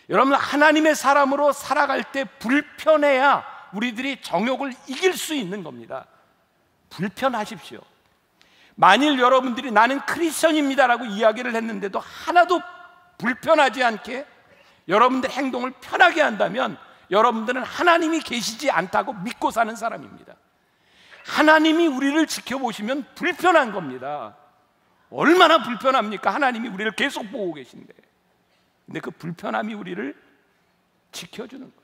여러분, 하나님의 사람으로 살아갈 때 불편해야 우리들이 정욕을 이길 수 있는 겁니다. 불편하십시오. 만일 여러분들이 나는 크리스천입니다라고 이야기를 했는데도 하나도 불편하지 않게 여러분들의 행동을 편하게 한다면 여러분들은 하나님이 계시지 않다고 믿고 사는 사람입니다. 하나님이 우리를 지켜보시면 불편한 겁니다. 얼마나 불편합니까? 하나님이 우리를 계속 보고 계신데. 근데 그 불편함이 우리를 지켜주는 거예요.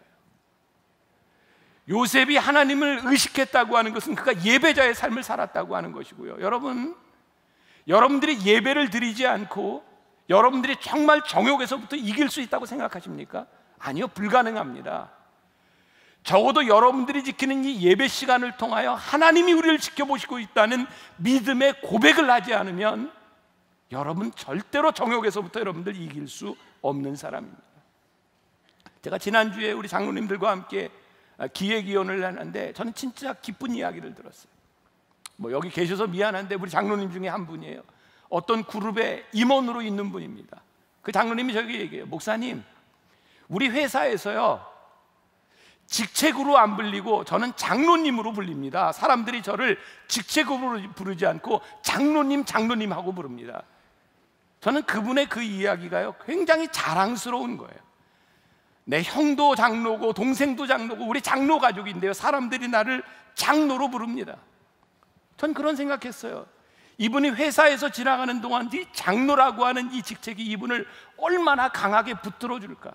요셉이 하나님을 의식했다고 하는 것은 그가 예배자의 삶을 살았다고 하는 것이고요. 여러분들이 예배를 드리지 않고 여러분들이 정말 정욕에서부터 이길 수 있다고 생각하십니까? 아니요, 불가능합니다. 적어도 여러분들이 지키는 이 예배 시간을 통하여 하나님이 우리를 지켜보시고 있다는 믿음의 고백을 하지 않으면 여러분 절대로 정욕에서부터 여러분들 이길 수 없는 사람입니다. 제가 지난주에 우리 장로님들과 함께 기획위원을 하는데 저는 진짜 기쁜 이야기를 들었어요. 여기 계셔서 미안한데 우리 장로님 중에 한 분이에요. 어떤 그룹의 임원으로 있는 분입니다. 그 장로님이 저에게 얘기해요. 목사님, 우리 회사에서요 직책으로 안 불리고 저는 장로님으로 불립니다. 사람들이 저를 직책으로 부르지 않고 장로님 하고 부릅니다. 저는 그분의 그 이야기가요 굉장히 자랑스러운 거예요. 내 형도 장로고 동생도 장로고 우리 장로 가족인데요, 사람들이 나를 장로로 부릅니다. 전 그런 생각했어요. 이분이 회사에서 지나가는 동안 이 장로라고 하는 이 직책이 이분을 얼마나 강하게 붙들어 줄까?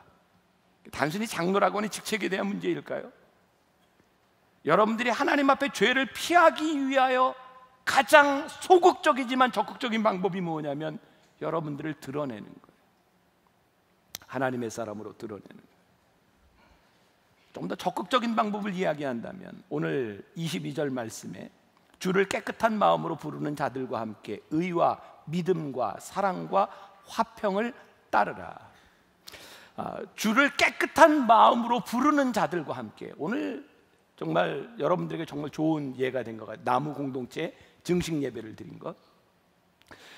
단순히 장로라고 하는 직책에 대한 문제일까요? 여러분들이 하나님 앞에 죄를 피하기 위하여 가장 소극적이지만 적극적인 방법이 뭐냐면 여러분들을 드러내는 거예요. 하나님의 사람으로 드러내는 거예요. 좀 더 적극적인 방법을 이야기한다면 오늘 22절 말씀에 주를 깨끗한 마음으로 부르는 자들과 함께 의와 믿음과 사랑과 화평을 따르라. 주를 깨끗한 마음으로 부르는 자들과 함께, 오늘 정말 여러분들에게 정말 좋은 예가 된 것 같아요. 나무 공동체 증식 예배를 드린 것.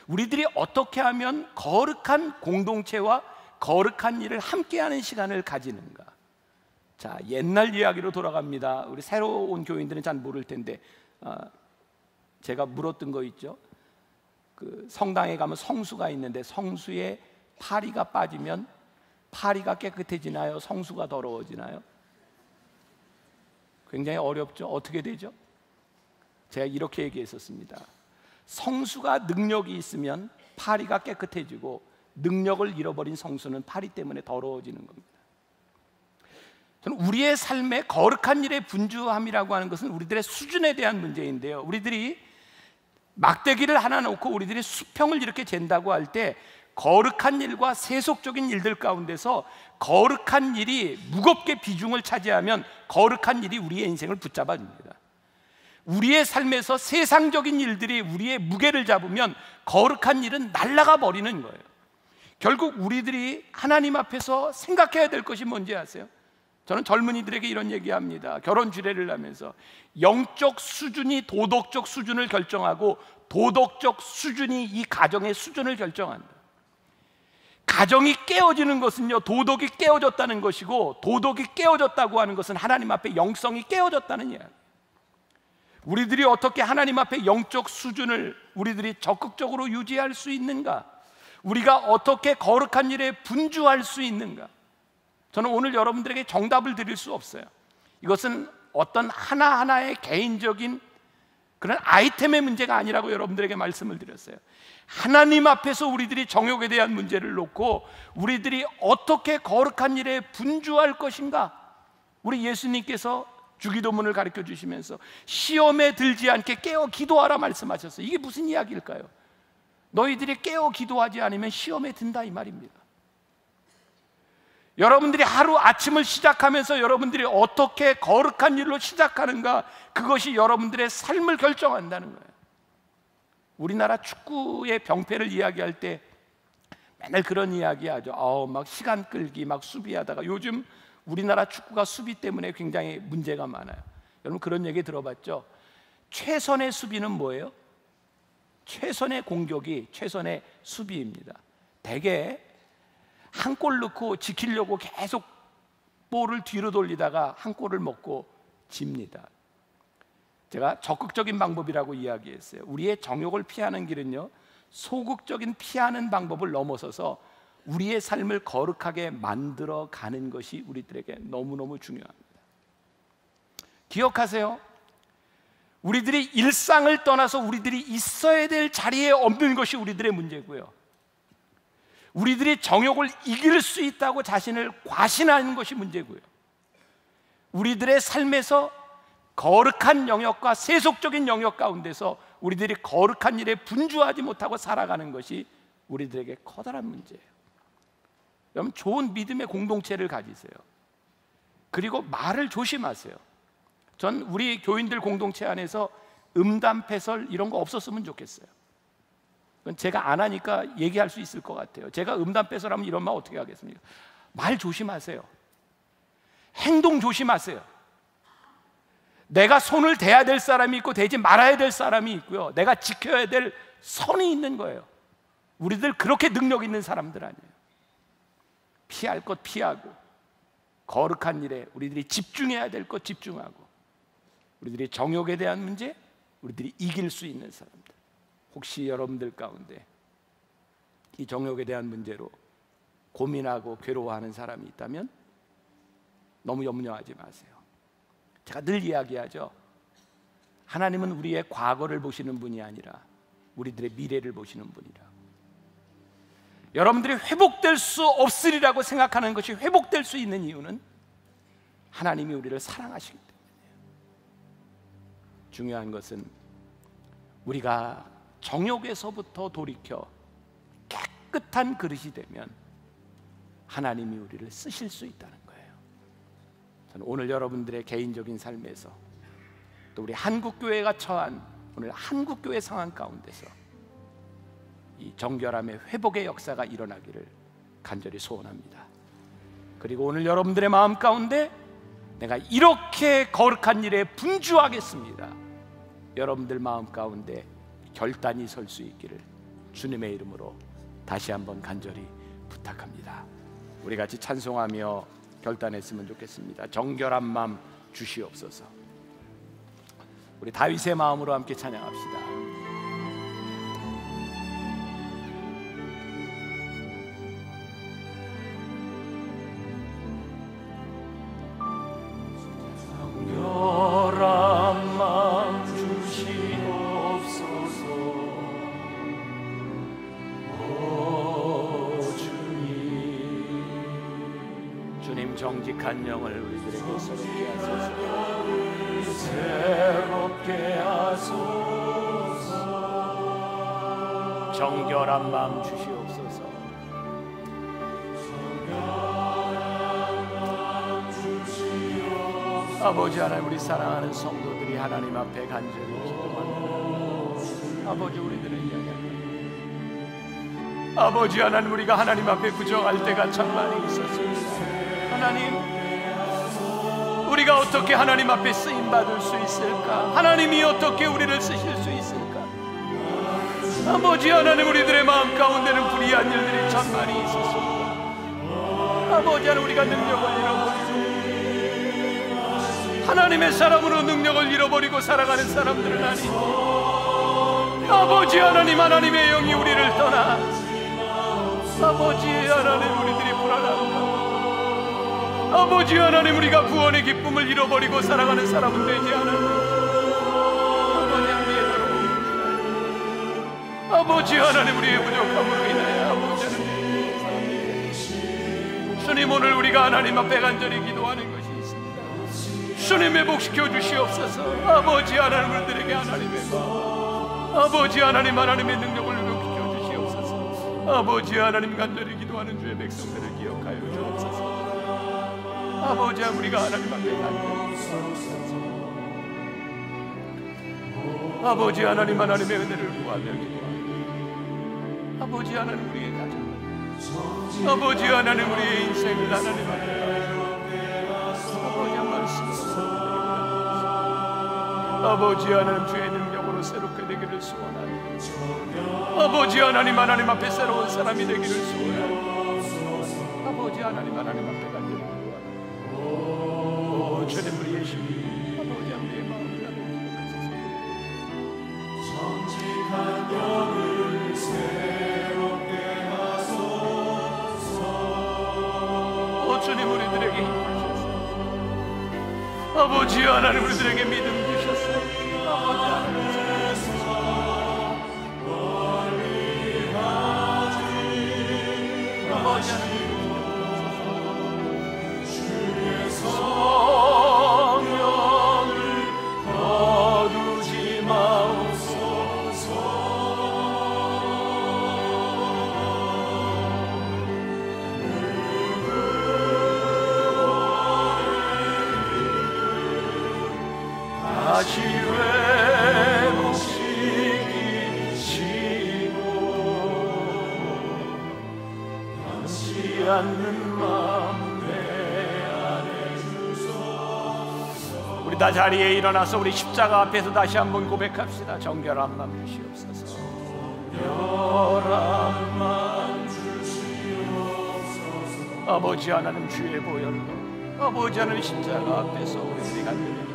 우리들이 어떻게 하면 거룩한 공동체와 거룩한 일을 함께하는 시간을 가지는가. 자, 옛날 이야기로 돌아갑니다. 우리 새로 온 교인들은 잘 모를 텐데, 제가 물었던 거 있죠. 그 성당에 가면 성수가 있는데 성수에 파리가 빠지면 파리가 깨끗해지나요? 성수가 더러워지나요? 굉장히 어렵죠. 어떻게 되죠? 제가 이렇게 얘기했었습니다. 성수가 능력이 있으면 파리가 깨끗해지고, 능력을 잃어버린 성수는 파리 때문에 더러워지는 겁니다. 저는 우리의 삶의 거룩한 일의 분주함이라고 하는 것은 우리들의 수준에 대한 문제인데요, 우리들이 막대기를 하나 놓고 우리들이 수평을 이렇게 잰다고 할 때 거룩한 일과 세속적인 일들 가운데서 거룩한 일이 무겁게 비중을 차지하면 거룩한 일이 우리의 인생을 붙잡아 줍니다. 우리의 삶에서 세상적인 일들이 우리의 무게를 잡으면 거룩한 일은 날아가 버리는 거예요. 결국 우리들이 하나님 앞에서 생각해야 될 것이 뭔지 아세요? 저는 젊은이들에게 이런 얘기합니다. 결혼 주례를 하면서 영적 수준이 도덕적 수준을 결정하고, 도덕적 수준이 이 가정의 수준을 결정한다. 가정이 깨어지는 것은요, 도덕이 깨어졌다는 것이고, 도덕이 깨어졌다고 하는 것은 하나님 앞에 영성이 깨어졌다는 이야기. 우리들이 어떻게 하나님 앞에 영적 수준을 우리들이 적극적으로 유지할 수 있는가? 우리가 어떻게 거룩한 일에 분주할 수 있는가? 저는 오늘 여러분들에게 정답을 드릴 수 없어요. 이것은 어떤 하나하나의 개인적인 그런 아이템의 문제가 아니라고 여러분들에게 말씀을 드렸어요. 하나님 앞에서 우리들이 정욕에 대한 문제를 놓고 우리들이 어떻게 거룩한 일에 분주할 것인가? 우리 예수님께서 주기도문을 가르쳐 주시면서 시험에 들지 않게 깨어 기도하라 말씀하셨어요. 이게 무슨 이야기일까요? 너희들이 깨어 기도하지 않으면 시험에 든다, 이 말입니다. 여러분들이 하루 아침을 시작하면서 여러분들이 어떻게 거룩한 일로 시작하는가, 그것이 여러분들의 삶을 결정한다는 거예요. 우리나라 축구의 병폐를 이야기할 때 맨날 그런 이야기 하죠. 막 시간 끌기, 막 수비하다가, 요즘 우리나라 축구가 수비 때문에 굉장히 문제가 많아요. 여러분 그런 얘기 들어봤죠? 최선의 수비는 뭐예요? 최선의 공격이 최선의 수비입니다. 대개 한 골 넣고 지키려고 계속 볼을 뒤로 돌리다가 한 골을 먹고 집니다. 제가 적극적인 방법이라고 이야기했어요. 우리의 정욕을 피하는 길은요, 소극적인 피하는 방법을 넘어서서 우리의 삶을 거룩하게 만들어 가는 것이 우리들에게 너무너무 중요합니다. 기억하세요. 우리들이 일상을 떠나서 우리들이 있어야 될 자리에 없는 것이 우리들의 문제고요, 우리들이 정욕을 이길 수 있다고 자신을 과신하는 것이 문제고요, 우리들의 삶에서 거룩한 영역과 세속적인 영역 가운데서 우리들이 거룩한 일에 분주하지 못하고 살아가는 것이 우리들에게 커다란 문제예요. 여러분, 좋은 믿음의 공동체를 가지세요. 그리고 말을 조심하세요. 전 우리 교인들 공동체 안에서 음담패설 이런 거 없었으면 좋겠어요. 그건 제가 안 하니까 얘기할 수 있을 것 같아요. 제가 음담패설하면 이런 말 어떻게 하겠습니까? 말 조심하세요. 행동 조심하세요. 내가 손을 대야 될 사람이 있고 대지 말아야 될 사람이 있고요, 내가 지켜야 될 선이 있는 거예요. 우리들 그렇게 능력 있는 사람들 아니에요. 피할 것 피하고, 거룩한 일에 우리들이 집중해야 될 것 집중하고, 우리들이 정욕에 대한 문제, 우리들이 이길 수 있는 사람들. 혹시 여러분들 가운데 이 정욕에 대한 문제로 고민하고 괴로워하는 사람이 있다면 너무 염려하지 마세요. 제가 늘 이야기하죠. 하나님은 우리의 과거를 보시는 분이 아니라 우리들의 미래를 보시는 분이라. 여러분들이 회복될 수 없으리라고 생각하는 것이 회복될 수 있는 이유는 하나님이 우리를 사랑하시기 때문이에요. 중요한 것은 우리가 정욕에서부터 돌이켜 깨끗한 그릇이 되면 하나님이 우리를 쓰실 수 있다는 거예요. 저는 오늘 여러분들의 개인적인 삶에서, 또 우리 한국교회가 처한 오늘 한국교회 상황 가운데서 이 정결함의 회복의 역사가 일어나기를 간절히 소원합니다. 그리고 오늘 여러분들의 마음 가운데 내가 이렇게 거룩한 일에 분주하겠습니다. 여러분들 마음 가운데 결단이 설 수 있기를 주님의 이름으로 다시 한번 간절히 부탁합니다. 우리 같이 찬송하며 결단했으면 좋겠습니다. 정결한 마음 주시옵소서. 우리 다윗의 마음으로 함께 찬양합시다. 정결한 마음 주시옵소서. 오 주님, 주님 정직한 영을 우리들에게 새롭게 하소서. 새롭게 하소서. 정결한 마음 주시옵소서. 아버지 하나님, 우리 사랑하는 성도들이 하나님 앞에 간절히 기도합니다. 아버지, 우리들은 이야기합니다. 아버지 하나님, 우리가 하나님 앞에 부정할 때가 참 많이 있었습니다. 하나님, 우리가 어떻게 하나님 앞에 쓰임 받을 수 있을까? 하나님이 어떻게 우리를 쓰실 수 있을까? 아버지 하나님, 우리들의 마음 가운데는 불의한 일들이 참 많이 있었습니다. 아버지 하나님, 우리가 능력을 잃어버리고 하나님의 사람으로 능력을 잃어버리고 살아가는 사람들은 아닌지, 아버지 하나님, 하나님의 영이 우리를 떠나 아버지 하나님, 우리들이 불안합니다. 아버지 하나님, 우리가 구원의 기쁨을 잃어버리고 살아가는 사람은 되지 않았는데, 아버지 하나님, 우리의 부족함으로 인하여 아버지 하나님, 주님, 오늘 우리가 하나님 앞에 간절히 기도하는 것이 있습니다. 주님, 회복시켜 주시옵소서. 아버지 하나님, 우리들에게 하나님의 마음, 아버지 하나님, 하나님의 능력을 회복시켜 주시옵소서. 아버지 하나님, 간절히 기도하는 주의 백성들을 기억하여 주옵소서. 아버지 하나님, 우리가 하나님 앞에 간절히 기도하옵소서. 아버지 하나님, 하나님의 은혜를 구하며 기도합니다. 아버지 하나님, 우리의 가정, 아버지 하나님, 우리의 인생을 하나님 앞에 아버지 한 말씀으로 아버지 하나님, 주의 능력으로 새롭게 되기를 소원하니, 아버지 하나님, 하나님 앞에 새로운 사람이 되기를 소원하니, 아버지 하나님, 하나님 앞에 간절히 기도하니, 오 주님, 우리의 힘이 아버지 우리의 마음을 정직한 영을 새롭게 하소서. 오 주님, 우리들에게 힘 주셔서 아버지 하나님, 우리들에게 믿음 주셔서 아버지 하나님, 아버지 하나님, 주의 성령을 거두지 마옵소서. 다시 회복시키시고 변치 않는 마음 내 안에 주소서. 우리 다 자리에 일어나서 우리 십자가 앞에서 다시 한번 고백합시다. 정결한 마음 주시옵소서. 정결한 마음 주시옵소서. 아버지 하나님, 주의 보혈로 아버지 하나님 십자가 앞에서 우리들이 간절히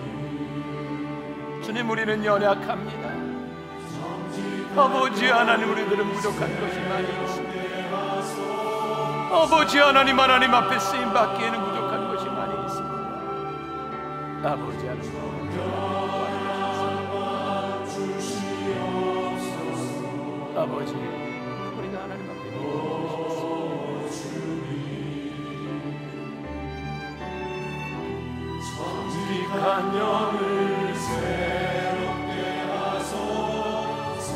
주님, 우리는 연약합니다. 아버지 하나님, 우리들은 부족한 것이 많이 있습니다. 아버지 하나님, 하나님 앞에 쓰임 받기에는 부족한 것이 많이 있습니다. 아버지 하나님, 아버지, 우리가 하나님 앞에 정직한 영을 새롭게 하소서.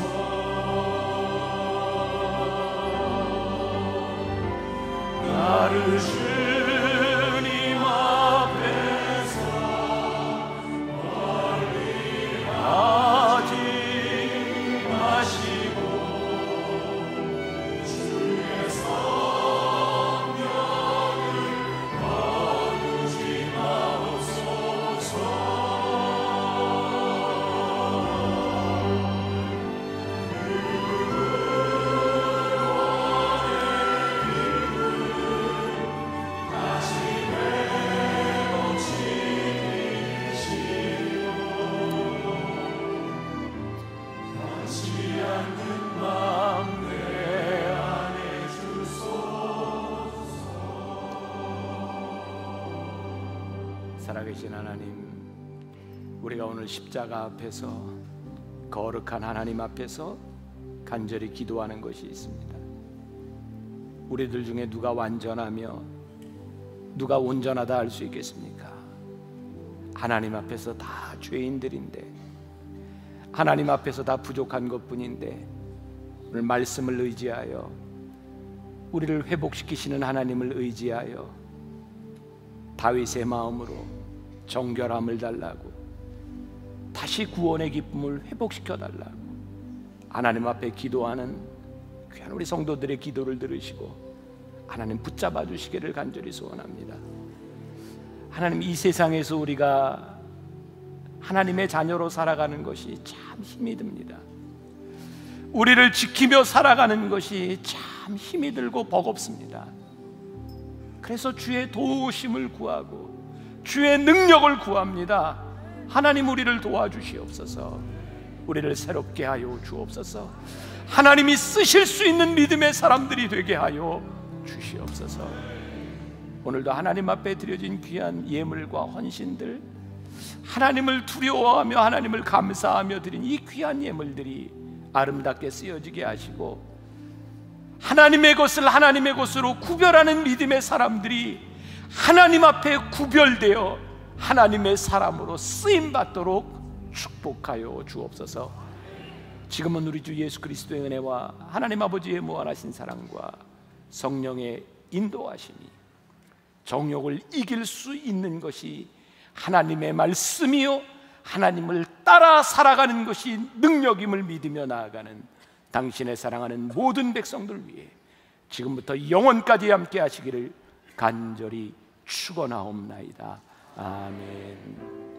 나를 주님 앞에서 멀리 하지 마시고 주의 성령을 살아계신 하나님, 우리가 오늘 십자가 앞에서, 거룩한 하나님 앞에서 간절히 기도하는 것이 있습니다. 우리들 중에 누가 완전하며 누가 온전하다 할 수 있겠습니까? 하나님 앞에서 다 죄인들인데, 하나님 앞에서 다 부족한 것뿐인데, 오늘 말씀을 의지하여, 우리를 회복시키시는 하나님을 의지하여 다윗의 마음으로 정결함을 달라고, 다시 구원의 기쁨을 회복시켜 달라고 하나님 앞에 기도하는 귀한 우리 성도들의 기도를 들으시고 하나님 붙잡아 주시기를 간절히 소원합니다. 하나님, 이 세상에서 우리가 하나님의 자녀로 살아가는 것이 참 힘이 듭니다. 우리를 지키며 살아가는 것이 참 힘이 들고 버겁습니다. 그래서 주의 도우심을 구하고 주의 능력을 구합니다. 하나님, 우리를 도와주시옵소서. 우리를 새롭게 하여 주옵소서. 하나님이 쓰실 수 있는 믿음의 사람들이 되게 하여 주시옵소서. 오늘도 하나님 앞에 드려진 귀한 예물과 헌신들, 하나님을 두려워하며 하나님을 감사하며 드린 이 귀한 예물들이 아름답게 쓰여지게 하시고, 하나님의 것을 하나님의 것으로 구별하는 믿음의 사람들이 하나님 앞에 구별되어 하나님의 사람으로 쓰임받도록 축복하여 주옵소서. 지금은 우리 주 예수 그리스도의 은혜와 하나님 아버지의 무한하신 사랑과 성령의 인도하심이, 정욕을 이길 수 있는 것이 하나님의 말씀이요 하나님을 따라 살아가는 것이 능력임을 믿으며 나아가는 당신의 사랑하는 모든 백성들 위해 지금부터 영원까지 함께 하시기를 간절히 축원하옵나이다. 아멘.